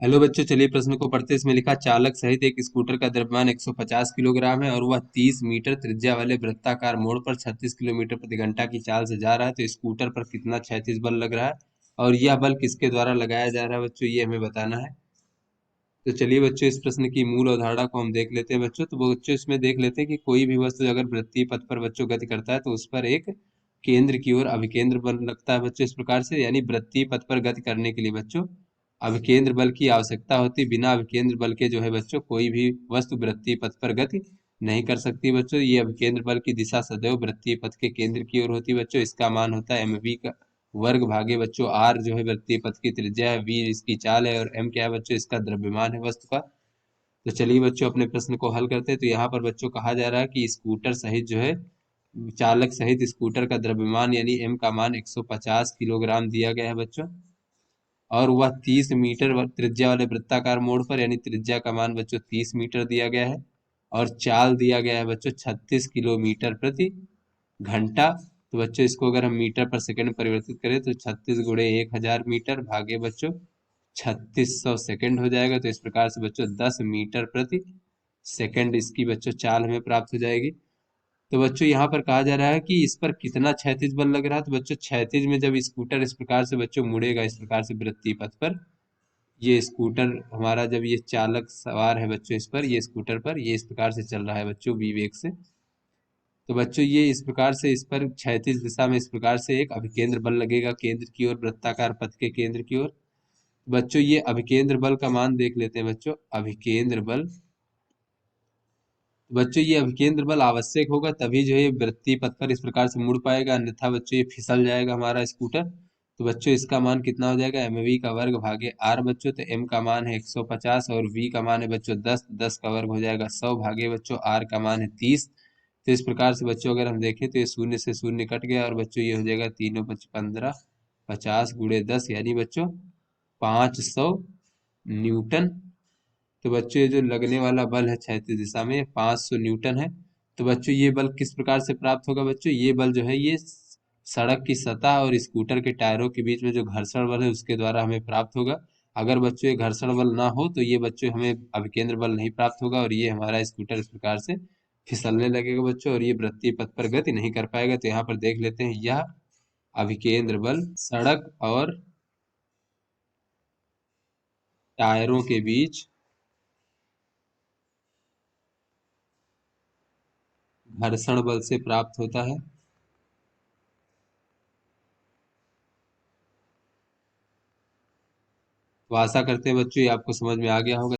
Hello बच्चों, चलिए प्रश्न को पढ़ते हैं। इसमें लिखा चालक सहित एक स्कूटर का द्रव्यमान 150 किलोग्राम है और वह 30 मीटर त्रिज्या वाले वृत्ताकार मोड़ पर 36 किलोमीटर प्रति घंटा की चाल से जा रहा है। तो स्कूटर पर कितना क्षैतिज बल लग रहा है और यह बल किसके द्वारा लगाया जा रहा है बच्चों, ये हमें बताना है। तो चलिए बच्चों, इस प्रश्न की मूल अवधारणा को हम देख लेते हैं बच्चों। तो बच्चों इसमें देख लेते हैं कि कोई भी वस्तु अगर वृत्तीय पथ पर बच्चों गति करता है तो उस पर एक केंद्र की ओर अभिकेंद्र बल लगता है बच्चों, इस प्रकार से। यानी वृत्तीय पथ पर गति करने के लिए बच्चों अभिकेंद्र बल की आवश्यकता होती है। बिना अभिकेंद्र बल के जो है बच्चों कोई भी वस्तु वृत्तीय पथ पर गति नहीं कर सकती बच्चों। ये अभिकेंद्र बल की दिशा सदैव वृत्तीय पथ के केंद्र की ओर होती है बच्चों। इसका मान होता है mv का वर्ग भागे बच्चों आर, जो है वृत्तीय पथ की त्रिज्या है, वी इसकी चाल है और एम क्या है बच्चों, इसका द्रव्यमान है वस्तु का। तो चलिए बच्चों अपने प्रश्न को हल करते हैं। तो यहाँ पर बच्चों कहा जा रहा है कि स्कूटर सहित जो है चालक सहित स्कूटर का द्रव्यमान यानी एम का मान 150 किलोग्राम दिया गया है बच्चों। और वह 30 मीटर त्रिज्या वाले वृत्ताकार मोड़ पर, यानी त्रिज्या का मान बच्चों 30 मीटर दिया गया है और चाल दिया गया है बच्चों 36 किलोमीटर प्रति घंटा। तो बच्चों इसको अगर हम मीटर पर सेकंड में परिवर्तित करें तो 36 गुणे 1000 मीटर भागे बच्चों 3600 सेकंड हो जाएगा। तो इस प्रकार से बच्चों 10 मीटर प्रति सेकंड इसकी बच्चों चाल हमें प्राप्त हो जाएगी। तो बच्चों यहाँ पर कहा जा रहा है कि इस पर कितना क्षैतिज बल लग रहा है। तो बच्चों क्षैतिज में जब स्कूटर इस प्रकार से बच्चों मुड़ेगा, इस प्रकार से वृत्तीय पथ पर, ये स्कूटर हमारा जब ये चालक सवार है बच्चों इस पर, ये स्कूटर पर ये इस प्रकार से चल रहा है बच्चों विवेक से। तो बच्चों ये इस प्रकार से इस पर क्षैतिज दिशा में इस प्रकार से एक अभिकेंद्र बल लगेगा केंद्र की ओर, वृत्ताकार पथ के केंद्र की ओर। बच्चों ये अभिकेंद्र बल का मान देख लेते हैं बच्चों। अभिकेंद्र बल, बच्चों ये अभिकेंद्र बल आवश्यक होगा तभी जो है ये वृत्तीय पथ पर इस प्रकार से मुड़ पाएगा, अन्यथा बच्चों ये फिसल जाएगा हमारा स्कूटर। तो बच्चों इसका मान कितना हो जाएगा, एम वी का वर्ग भागे आर बच्चों। तो एम का मान है 150 और वी का मान है बच्चों 10, 10 का वर्ग हो जाएगा 100 भागे बच्चों आर का मान है 30। तो इस प्रकार से बच्चों अगर हम देखें तो ये शून्य से शून्य कट गया और बच्चों ये हो जाएगा तीनों 15, 50 गुणे 10 यानी बच्चों 500 न्यूटन। तो बच्चों ये जो लगने वाला बल है क्षैतिज दिशा में 500 न्यूटन है। तो बच्चों ये बल किस प्रकार से प्राप्त होगा बच्चों, ये बल जो है ये सड़क की सतह और स्कूटर के टायरों के बीच में जो घर्षण बल है उसके द्वारा हमें प्राप्त होगा। अगर बच्चों ये घर्षण बल ना हो तो ये बच्चों हमें अभिकेंद्र बल नहीं प्राप्त होगा और ये हमारा स्कूटर इस प्रकार से फिसलने लगेगा बच्चों और ये वृत्तीय पथ पर गति नहीं कर पाएगा। तो यहाँ पर देख लेते हैं, यह अभिकेंद्र बल सड़क और टायरों के बीच घर्षण बल से प्राप्त होता है। तो आशा करते हैं बच्चों ये आपको समझ में आ गया होगा।